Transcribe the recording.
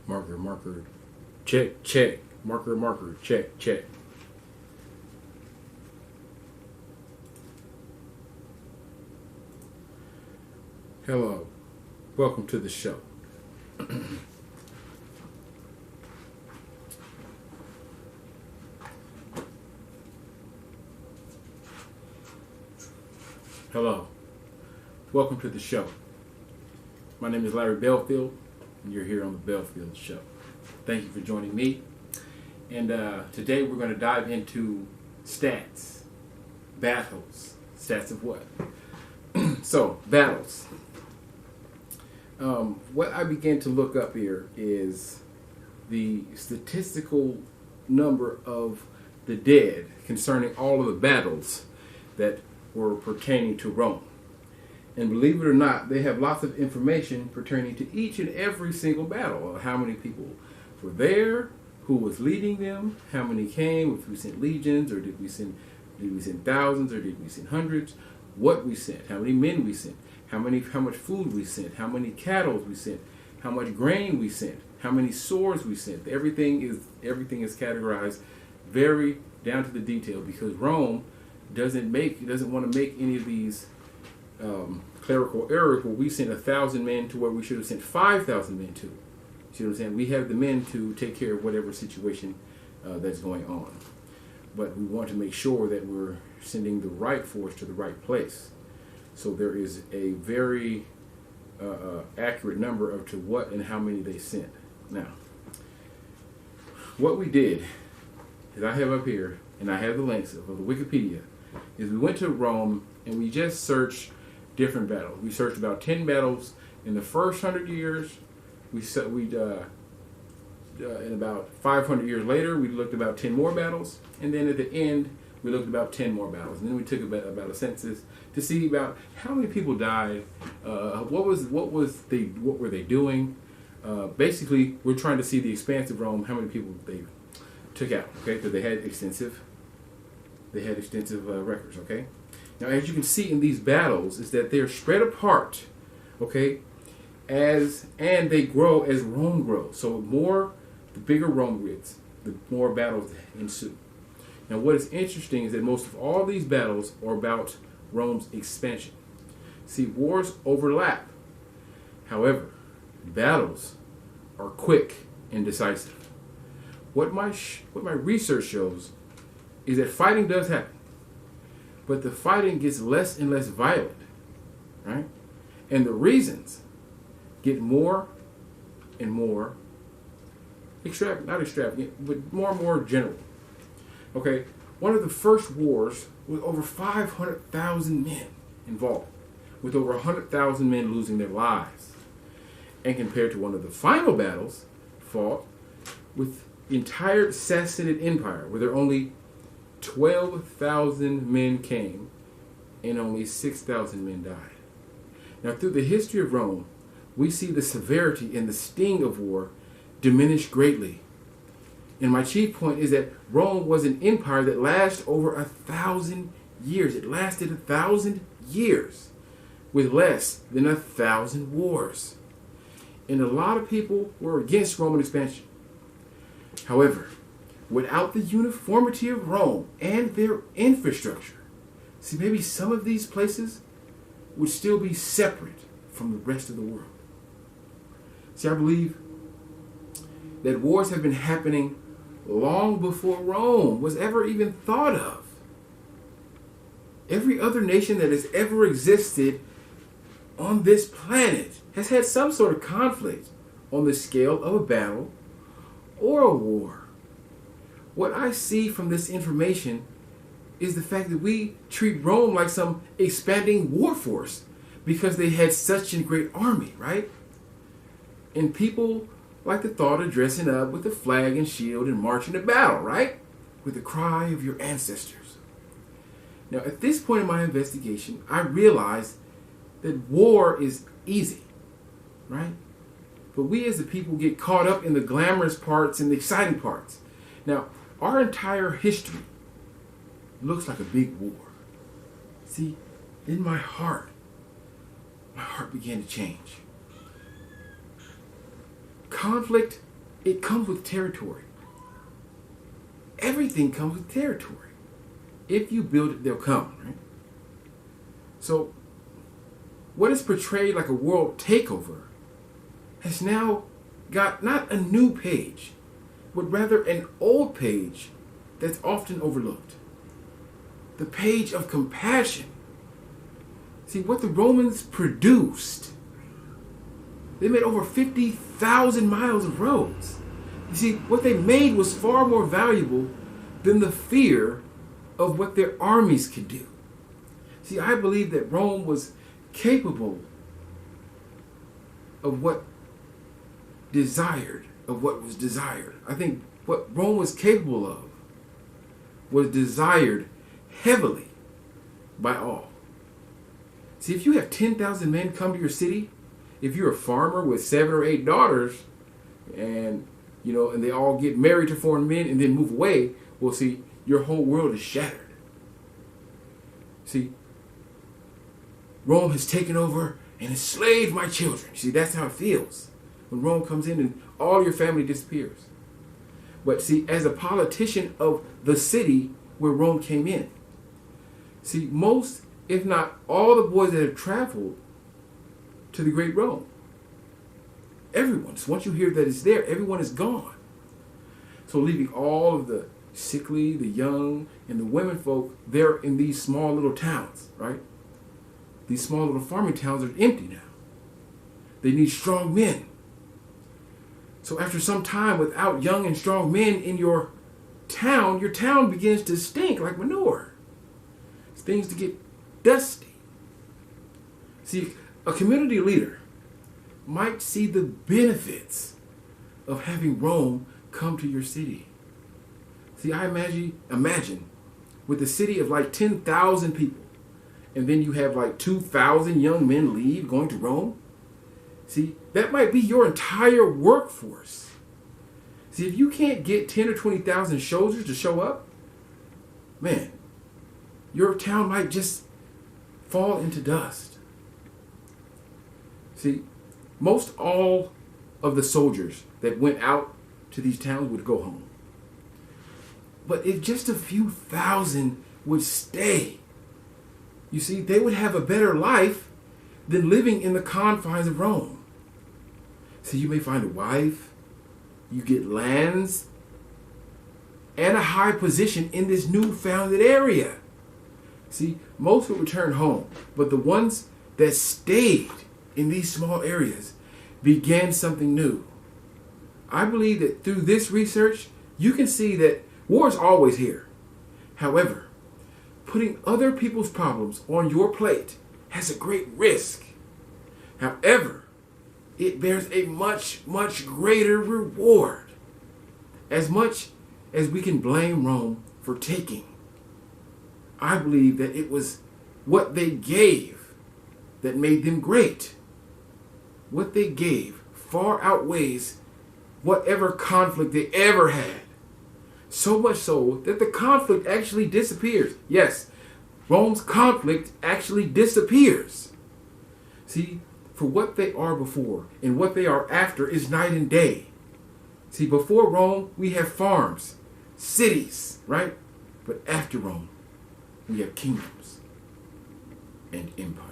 Marker, marker. Check, check. Marker, marker. Check, check. Hello. Welcome to the show. Hello. Welcome to the show. My name is Larry Belfield, and you're here on the Belfield Show. Thank you for joining me. And today we're going to dive into stats. Battles. Stats of what? So, battles. What I began to look up here is the statistical number of the dead concerning all of the battles that were pertaining to Rome. And believe it or not, they have lots of information pertaining to each and every single battle. How many people were there, who was leading them, how many came, if we sent legions, or did we send thousands, or did we send hundreds, what we sent, how many men we sent, how much food we sent, how many cattle we sent, how much grain we sent, how many swords we sent. Everything is categorized very down to the detail, because Rome doesn't want to make any of these clerical errors where we sent 1,000 men to where we should have sent 5,000 men to. See what I'm saying? We have the men to take care of whatever situation that's going on. But we want to make sure that we're sending the right force to the right place. So there is a very accurate number of to what and how many they sent. Now, what we did is I have up here, and I have the links of the Wikipedia, is we went to Rome and we just searched different battles. We searched about 10 battles in the first 100 years. In about 500 years later, we looked about 10 more battles, and then at the end, we looked about 10 more battles, and then we took about a census to see about how many people died, what were they doing. Basically, we're trying to see the expanse of Rome, how many people they took out, okay? Because they had extensive records, okay? Now, as you can see in these battles, is that they're spread apart, okay? And they grow as Rome grows. So the bigger Rome gets, the more battles ensue. Now, what is interesting is that most of all these battles are about Rome's expansion. See, wars overlap. However, battles are quick and decisive. What my research shows is that fighting does happen, but the fighting gets less and less violent, right? And the reasons get more and more not extravagant, but more and more general. Okay, one of the first wars was over 500,000 men involved, with over 100,000 men losing their lives. And compared to one of the final battles fought with the entire Sassanid Empire, where there only 12,000 men came and only 6,000 men died. Now, through the history of Rome, we see the severity and the sting of war diminish greatly. And my chief point is that Rome was an empire that lasted over 1,000 years. It lasted 1,000 years with less than 1,000 wars. And a lot of people were against Roman expansion. However, without the uniformity of Rome and their infrastructure, see, maybe some of these places would still be separate from the rest of the world. See, I believe that wars have been happening long before Rome was ever even thought of. Every other nation that has ever existed on this planet has had some sort of conflict on the scale of a battle or a war. What I see from this information is the fact that we treat Rome like some expanding war force because they had such a great army, right? And people like the thought of dressing up with a flag and shield and marching to battle, right? With the cry of your ancestors. Now, at this point in my investigation, I realized that war is easy, right? But we as a people get caught up in the glamorous parts and the exciting parts. Now, our entire history looks like a big war. See, in my heart began to change. Conflict it comes with territory. Everything comes with territory. If you build it, they'll come, right? So, what is portrayed like a world takeover has now got not a new page, but rather an old page that's often overlooked. The page of compassion. See, what the Romans produced, they made over 50,000 miles of roads. You see, what they made was far more valuable than the fear of what their armies could do. See, I believe that Rome was capable of what was desired. I think what Rome was capable of was desired heavily by all. See, if you have 10,000 men come to your city, if you're a farmer with 7 or 8 daughters, and they all get married to foreign men and then move away, well, see, your whole world is shattered. See, Rome has taken over and enslaved my children. See, that's how it feels when Rome comes in and all your family disappears. But see, as a politician of the city where Rome came in, see, most, if not all the boys that have traveled to the great Rome, everyone, so once you hear that it's there, everyone is gone. So leaving all of the sickly, the young, and the women folk there in these small little towns, right? These small little farming towns are empty now. They need strong men. So after some time without young and strong men in your town begins to stink like manure. Things to get dusty. See, a community leader might see the benefits of having Rome come to your city. See, I imagine with a city of like 10,000 people, and then you have like 2,000 young men leave going to Rome. See, that might be your entire workforce. See, if you can't get 10 or 20,000 soldiers to show up, man, your town might just fall into dust. See, most all of the soldiers that went out to these towns would go home. But if just a few thousand would stay, you see, they would have a better life than living in the confines of Rome. So you may find a wife, you get lands, and a high position in this new founded area. See, most would return home, but the ones that stayed in these small areas began something new. I believe that through this research, you can see that war is always here. However, putting other people's problems on your plate has a great risk. However, it bears a much, much greater reward. As much as we can blame Rome for taking, I believe that it was what they gave that made them great. What they gave far outweighs whatever conflict they ever had. So much so that the conflict actually disappears. Yes, Rome's conflict actually disappears. See, for what they are before and what they are after is night and day. See, before Rome, we have farms, cities, right? But after Rome, we have kingdoms and empires.